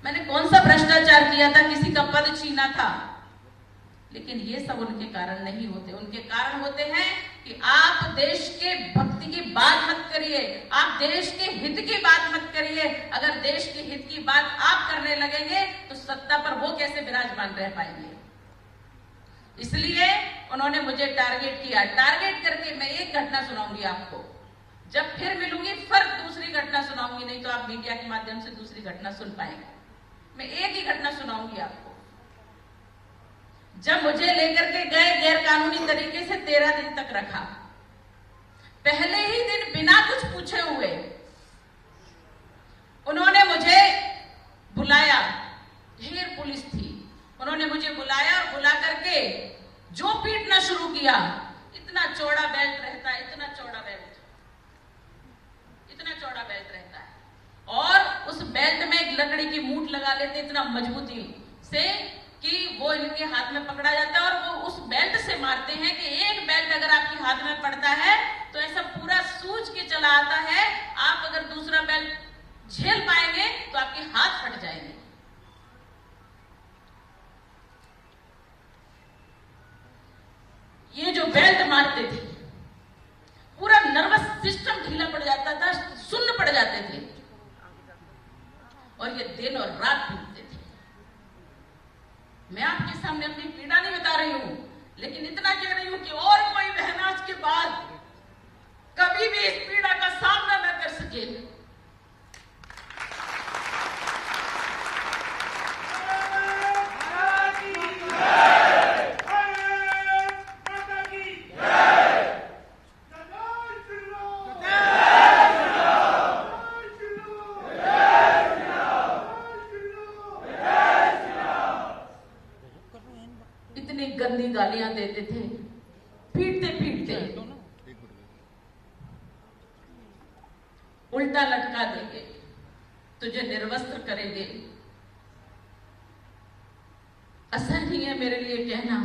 मैंने कौन सा भ्रष्टाचार किया था, किसी का पद छीना था। लेकिन ये सब उनके कारण नहीं होते। उनके कारण होते हैं कि आप देश के भक्ति की बात मत करिए, आप देश के हित की बात मत करिए। अगर देश के हित की बात आप करने लगेंगे तो सत्ता पर वो कैसे विराजमान रह पाएंगे। इसलिए उन्होंने मुझे टारगेट किया। टारगेट करके मैं एक घटना सुनाऊंगी आपको। जब फिर मिलूंगी फिर दूसरी घटना सुनाऊंगी, नहीं तो आप मीडिया के माध्यम से दूसरी घटना सुन पाएंगे। मैं एक ही घटना सुनाऊंगी आपको। जब मुझे लेकर के गए गैर कानूनी तरीके से 13 दिन तक रखा, पहले ही दिन बिना कुछ पूछे हुए उन्होंने मुझे बुलाया। ढेर पुलिस थी, उन्होंने मुझे बुलाया और बुला करके जो पीटना शुरू किया। इतना चौड़ा बेल्ट रहता है, इतना चौड़ा बेल्ट रहता है, और उस बेल्ट में एक लकड़ी की मूठ लगा लेते इतना मजबूती से कि वो इनके हाथ में पकड़ा जाता है, और वो उस बेल्ट से मारते हैं कि एक बेल्ट अगर आपके हाथ में पड़ता है तो ऐसा पूरा सूज के चला आता है। आप अगर दूसरा बेल्ट झेल पाएंगे तो आपके हाथ फट जाएंगे। ये जो बेल्ट मारते थे, पूरा नर्वस सिस्टम ढीला पड़ जाता था, सुन्न पड़ जाते थे, और ये दिन और रात पीटते थे। मैं आपके सामने अपनी पीड़ा नहीं बता रही हूं, लेकिन इतना कह रही हूं कि और कोई बहन आज के बाद कभी भी इस पीड़ा का सामना न कर सके। इतनी गंदी गालियां देते थे, पीटते पीटते उल्टा लटका देंगे, तुझे निर्वस्त्र करेंगे। असर नहीं है मेरे लिए कहना,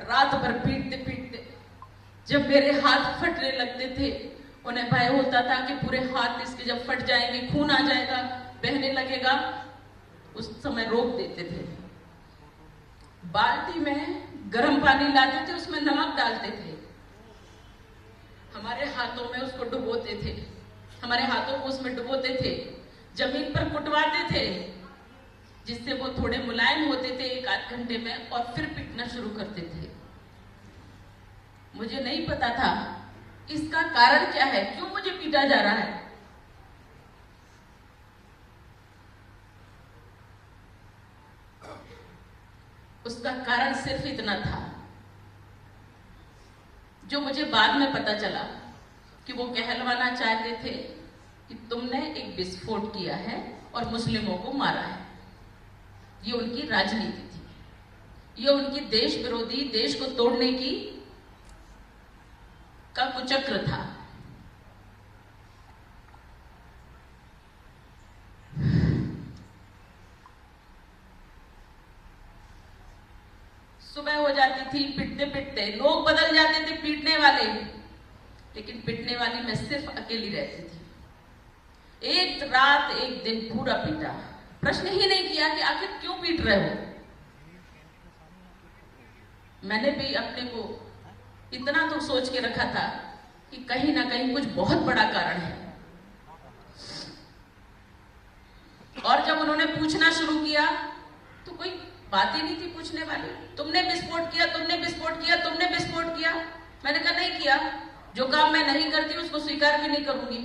रात भर पीटते पीटते जब मेरे हाथ फटने लगते थे, उन्हें भय होता था कि पूरे हाथ इसके जब फट जाएंगे, खून आ जाएगा, बहने लगेगा, उस समय रोक देते थे। बाल्टी में गर्म पानी लाते थे, उसमें नमक डालते थे, हमारे हाथों में उसको डुबोते थे, हमारे हाथों को उसमें डुबोते थे, जमीन पर कुटवाते थे, जिससे वो थोड़े मुलायम होते थे 1-8 घंटे में, और फिर पीटना शुरू करते थे। मुझे नहीं पता था इसका कारण क्या है, क्यों मुझे पीटा जा रहा है। उसका कारण सिर्फ इतना था, जो मुझे बाद में पता चला कि वो कहलवाना चाहते थे कि तुमने एक विस्फोट किया है और मुस्लिमों को मारा है। ये उनकी राजनीति थी, ये उनकी देश विरोधी, देश को तोड़ने की का कुचक्र था। सुबह हो जाती थी, पिटते पिटते लोग बदल जाते थे, पीटने वाले, लेकिन पिटने वाली मैं सिर्फ अकेली रहती थी। एक रात एक दिन पूरा पीटा, प्रश्न ही नहीं किया कि आखिर क्यों पीट रहे हो। मैंने भी अपने को इतना तो सोच के रखा था कि कहीं ना कहीं कुछ बहुत बड़ा कारण है। और जब उन्होंने पूछना शुरू किया तो कोई बात ही नहीं थी पूछने वाली। तुमने विस्फोट किया, तुमने विस्फोट किया, तुमने विस्फोट किया। मैंने कहा नहीं किया, जो काम मैं नहीं करती उसको स्वीकार भी नहीं करूंगी।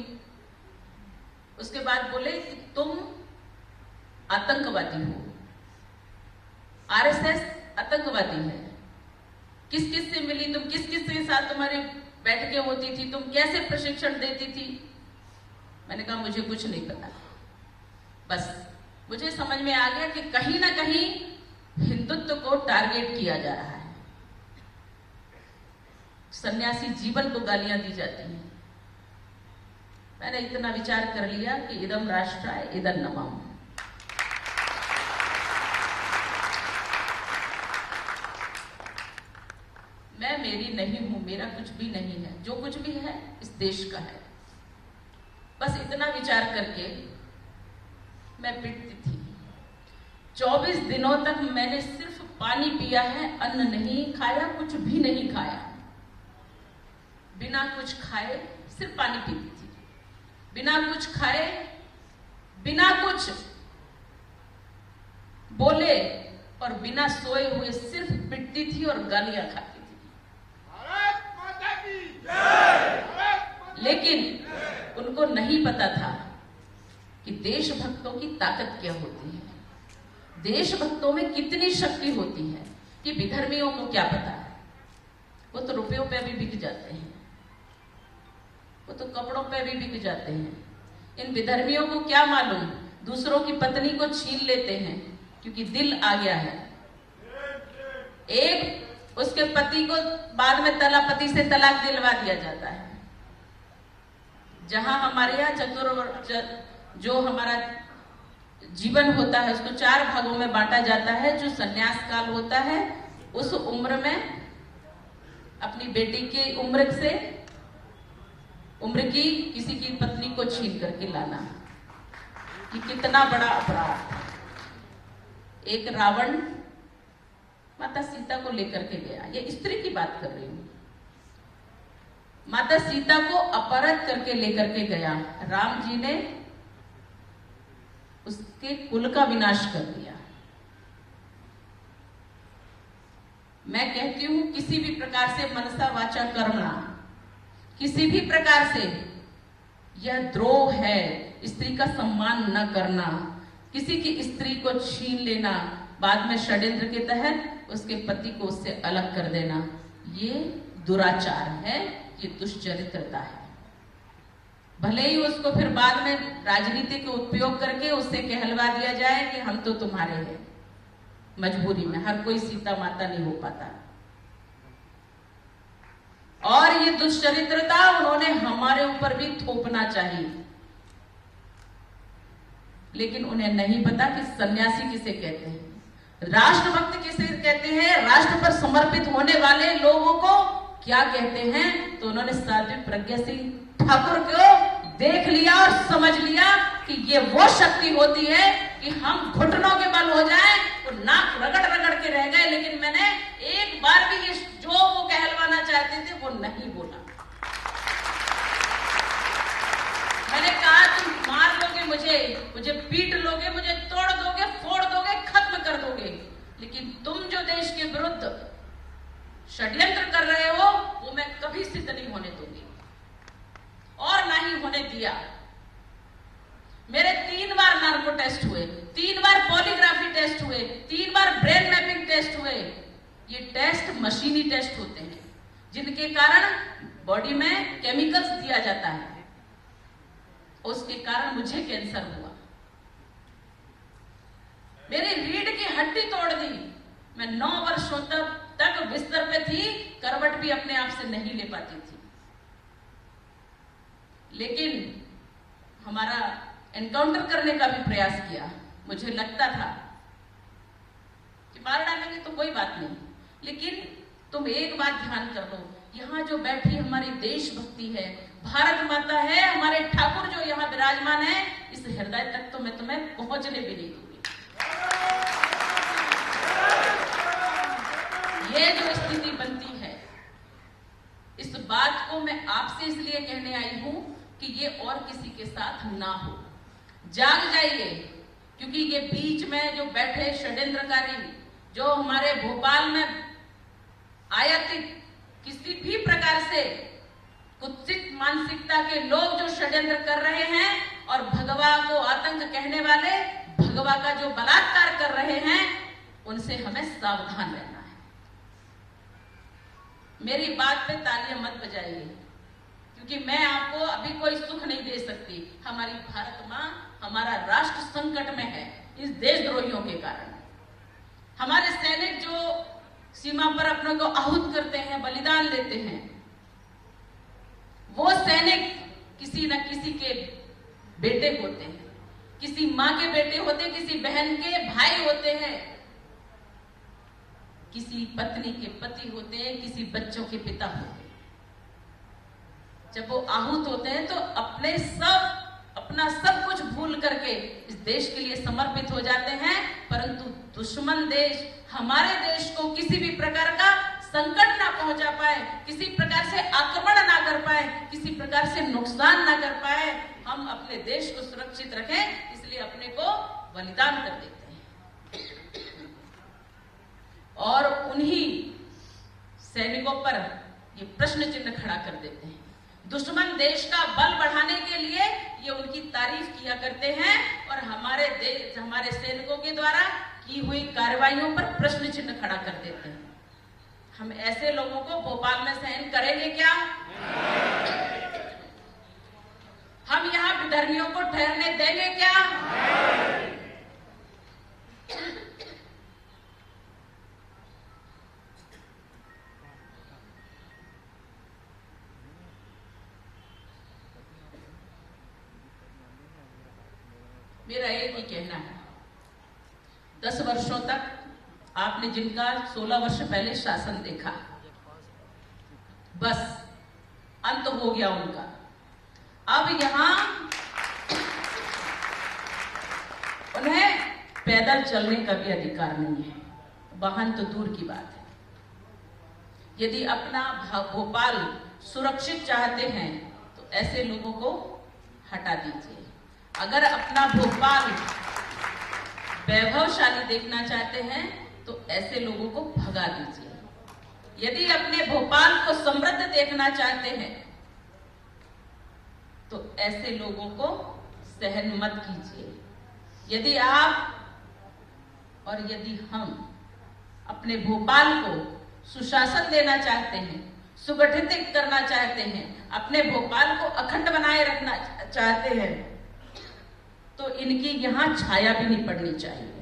उसके बाद बोले कि तुम आतंकवादी हो, आरएसएस आतंकवादी है। किस किस से मिली तुम, किस किस के साथ तुम्हारी बैठकें होती थी, तुम कैसे प्रशिक्षण देती थी। मैंने कहा मुझे कुछ नहीं पता, बस मुझे समझ में आ गया कि कहीं ना कहीं हिंदुत्व को टारगेट किया जा रहा है। सन्यासी जीवन को गालियां दी जाती हैं। मैंने इतना विचार कर लिया कि इदम राष्ट्राय इदं नमः। मैं मेरी नहीं हूं, मेरा कुछ भी नहीं है, जो कुछ भी है इस देश का है। बस इतना विचार करके मैं पिटती थी। 24 दिनों तक मैंने सिर्फ पानी पिया है, अन्न नहीं खाया, कुछ भी नहीं खाया। बिना कुछ खाए सिर्फ पानी पीती थी, बिना कुछ खाए, बिना कुछ बोले और बिना सोए हुए सिर्फ पिटती थी और गालियां खाती थी। लेकिन उनको नहीं पता था कि देशभक्तों की ताकत क्या होती है, देशभक्तों में कितनी शक्ति होती है कि विधर्मियों को क्या पता है। वो तो रुपयों पे भी बिक जाते हैं, वो तो कपड़ों पे भी बिक जाते हैं। इन विधर्मियों को क्या मालूम, दूसरों की पत्नी को छीन लेते हैं क्योंकि दिल आ गया है। एक उसके पति को बाद में पति से तलाक दिलवा दिया जाता है। जहां हमारे यहाँ जो हमारा जीवन होता है उसको 4 भागों में बांटा जाता है। जो संन्यास काल होता है उस उम्र में अपनी बेटी की उम्र की किसी की पत्नी को छीन करके लाना, ये कितना बड़ा अपराध है। एक रावण माता सीता को लेकर के गया, ये स्त्री की बात कर रही हूं। माता सीता को अपहरित करके लेकर के गया, राम जी ने उसके कुल का विनाश कर दिया। मैं कहती हूं किसी भी प्रकार से मनसा वाचा कर्मणा, किसी भी प्रकार से यह द्रोह है। स्त्री का सम्मान न करना, किसी की स्त्री को छीन लेना, बाद में षड्यंत्र के तहत उसके पति को उससे अलग कर देना, ये दुराचार है, ये दुष्चरित्रता है। भले ही उसको फिर बाद में राजनीति के उपयोग करके उससे कहलवा दिया जाए कि हम तो तुम्हारे हैं, मजबूरी में हर कोई सीता माता नहीं हो पाता। और ये दुष्चरित्रता उन्होंने हमारे ऊपर भी थोपना चाहिए, लेकिन उन्हें नहीं पता कि सन्यासी किसे कहते हैं, राष्ट्रभक्त किसे कहते हैं, राष्ट्र पर समर्पित होने वाले लोगों को क्या कहते हैं। तो उन्होंने साध्वी प्रज्ञा सिंह ठाकुर को देख लिया और समझ लिया कि ये वो शक्ति होती है कि हम घुटनों के बल हो जाएं, तो नाक रगड़ रगड़ के रह गए, लेकिन मैंने एक बार भी ये जो वो कहलवाना चाहते थे वो नहीं बोला। मैंने कहा तुम मार लोगे मुझे पीट लोगे, मुझे तोड़ दोगे, फोड़ दोगे, खत्म कर दोगे, लेकिन तुम जो देश के विरुद्ध षड्यंत्र कर रहे हो वो मैं कभी सिद्ध नहीं होने दूंगी, और ना ही होने दिया। मेरे 3 बार नार्को टेस्ट हुए, 3 बार पॉलीग्राफी टेस्ट हुए, 3 बार ब्रेन मैपिंग टेस्ट हुए। ये टेस्ट मशीनी टेस्ट होते हैं जिनके कारण बॉडी में केमिकल्स दिया जाता है, उसके कारण मुझे कैंसर हुआ। मेरी रीढ़ की हड्डी तोड़ दी। मैं 9 वर्षों तक बिस्तर पे थी, करवट भी अपने आप से नहीं ले पाती थी। लेकिन हमारा एनकाउंटर करने का भी प्रयास किया। मुझे लगता था कि मार डालेंगे तो कोई बात नहीं, लेकिन तुम एक बात ध्यान कर लो, यहाँ जो बैठी हमारी देशभक्ति है, भारत माता है, हमारे ठाकुर जो यहाँ विराजमान है, इस हृदय तक तो मैं तुम्हें पहुंचने भी नहीं दूंगी। ये जो स्थिति बनती है, इस बात को मैं आपसे इसलिए कहने आई हूं कि ये और किसी के साथ ना हो। जाग जाइए, क्योंकि ये बीच में जो बैठे षड्यंत्रकारी, जो हमारे भोपाल में आयातित किसी भी प्रकार से कुत्सित मानसिकता के लोग जो षड्यंत्र कर रहे हैं, और भगवा को आतंक कहने वाले भगवा का जो बलात्कार कर रहे हैं, उनसे हमें सावधान रहना है। मेरी बात पे तालियां मत बजाइए, क्योंकि मैं आपको अभी कोई सुख नहीं दे सकती। हमारी भारत मां, हमारा राष्ट्र संकट में है इस देशद्रोहियों के कारण। हमारे सैनिक जो सीमा पर अपनों को आहूत करते हैं, बलिदान देते हैं, वो सैनिक किसी न किसी के बेटे होते हैं, किसी माँ के बेटे होते हैं, किसी बहन के भाई होते हैं, किसी पत्नी के पति होते हैं, किसी बच्चों के पिता होते हैं। जब वो आहूत होते हैं तो अपना सब कुछ भूल करके इस देश के लिए समर्पित हो जाते हैं, परंतु दुश्मन देश हमारे देश को किसी भी प्रकार का संकट ना पहुंचा पाए, किसी प्रकार से आक्रमण ना कर पाए, किसी प्रकार से नुकसान ना कर पाए, हम अपने देश को सुरक्षित रखें, इसलिए अपने को बलिदान कर देते हैं। और उन्हीं सैनिकों पर ये प्रश्न चिन्ह खड़ा कर देते हैं। दुश्मन देश का बल बढ़ाने के लिए ये उनकी तारीफ किया करते हैं और हमारे सैनिकों के द्वारा की हुई कार्रवाइयों पर प्रश्न चिन्ह खड़ा कर देते हैं। हम ऐसे लोगों को भोपाल में सहन करेंगे क्या? हम यहाँ विधर्मियों को ठहरने देंगे क्या? मेरा एक ही कहना है, 10 वर्षों तक आपने जिनका 16 वर्ष पहले शासन देखा, बस अंत हो गया उनका। अब यहां उन्हें पैदल चलने का भी अधिकार नहीं है, वाहन तो दूर की बात है। यदि अपना भोपाल सुरक्षित चाहते हैं तो ऐसे लोगों को हटा दीजिए। अगर अपना भोपाल वैभवशाली देखना चाहते हैं तो ऐसे लोगों को भगा दीजिए। यदि अपने भोपाल को समृद्ध देखना चाहते हैं तो ऐसे लोगों को सहन मत कीजिए। यदि आप और यदि हम अपने भोपाल को सुशासन देना चाहते हैं, सुगठित करना चाहते हैं, अपने भोपाल को अखंड बनाए रखना चाहते हैं, तो इनकी यहां छाया भी नहीं पड़नी चाहिए।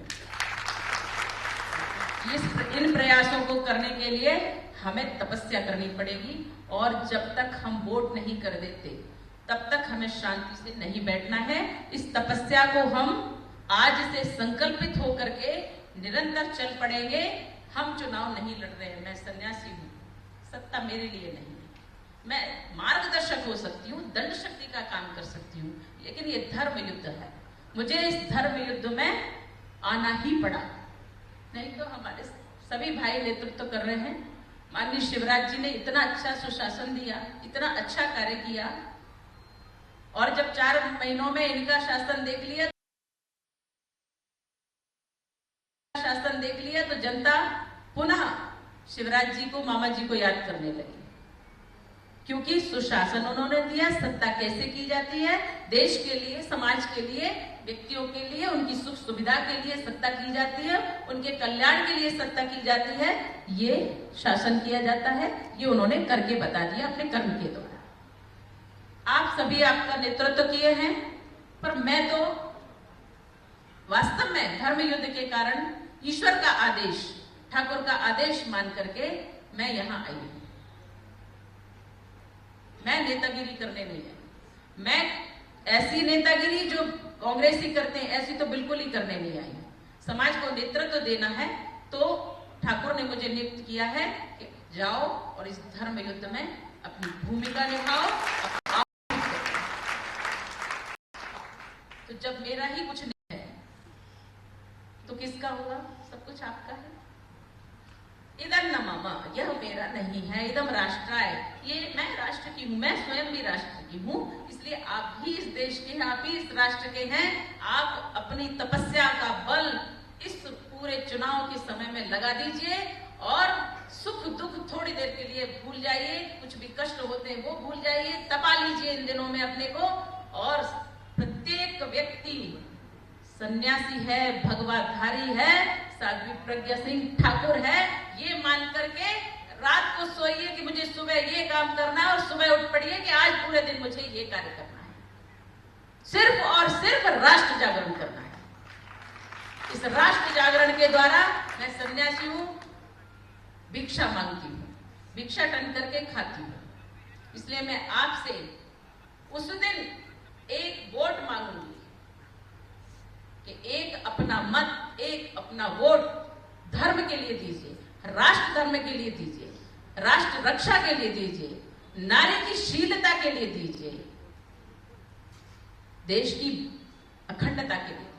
इन प्रयासों को करने के लिए हमें तपस्या करनी पड़ेगी और जब तक हम वोट नहीं कर देते तब तक हमें शांति से नहीं बैठना है। इस तपस्या को हम आज से संकल्पित होकर के निरंतर चल पड़ेंगे। हम चुनाव नहीं लड़ रहे हैं, मैं सन्यासी हूं, सत्ता मेरे लिए नहीं है। मैं मार्गदर्शक हो सकती हूँ, दंड शक्ति का काम कर सकती हूँ, लेकिन ये धर्म युद्ध है, मुझे इस धर्म युद्ध में आना ही पड़ा। नहीं तो हमारे सभी भाई नेतृत्व कर रहे हैं। माननीय शिवराज जी ने इतना अच्छा सुशासन दिया, इतना अच्छा कार्य किया, और जब 4 महीनों में इनका शासन देख लिया तो जनता पुनः शिवराज जी को, मामा जी को याद करने लगी, क्योंकि सुशासन उन्होंने दिया। सत्ता कैसे की जाती है, देश के लिए, समाज के लिए, व्यक्तियों के लिए, उनकी सुख सुविधा के लिए सत्ता की जाती है, उनके कल्याण के लिए सत्ता की जाती है, ये शासन किया जाता है। ये उन्होंने करके बता दिया अपने कर्म के द्वारा। आप सभी आपका नेतृत्व किए हैं, पर मैं तो वास्तव में धर्म युद्ध के कारण ईश्वर का आदेश, ठाकुर का आदेश मान करके मैं यहां आई हूं। मैं नेतागिरी करने नहीं आई। मैं ऐसी नेतागिरी जो कांग्रेसी करते हैं ऐसी तो बिल्कुल ही करने नहीं आई। समाज को नेतृत्व देना है तो ठाकुर ने मुझे नियुक्त किया है कि जाओ और इस धर्म युद्ध में अपनी भूमिका निभाओ। तो जब मेरा ही कुछ नहीं है तो किसका होगा? सब कुछ आपका है। इधर न मामा, यह मेरा नहीं है, इदम राष्ट्राय, ये मैं राष्ट्र की हूं, मैं स्वयं भी राष्ट्र की हूं, इसलिए आप भी इस देश के हैं, आप भी इस राष्ट्र के हैं। आप अपनी तपस्या का बल इस पूरे चुनाव के समय में लगा दीजिए और सुख दुख थोड़ी देर के लिए भूल जाइए, कुछ भी कष्ट होते हैं वो भूल जाइए, तपा लीजिए इन दिनों में अपने को। और प्रत्येक व्यक्ति सन्यासी है, भगवाधारी है, साध्वी प्रज्ञा सिंह ठाकुर है, ये मान करके रात को सोइए कि मुझे सुबह ये काम करना है और सुबह उठ पड़िए कि आज पूरे दिन मुझे ये कार्य करना है। सिर्फ और सिर्फ राष्ट्र जागरण करना है। इस राष्ट्र जागरण के द्वारा मैं सन्यासी हूं, भिक्षा मांगती हूं, भिक्षा टन करके खाती हूं, इसलिए मैं आपसे उस दिन एक वोट मांगूंगी कि एक अपना मत, एक अपना वोट धर्म के लिए दीजिए, राष्ट्र धर्म के लिए दीजिए, राष्ट्र रक्षा के लिए दीजिए, नारी की शीलता के लिए दीजिए, देश की अखंडता के लिए।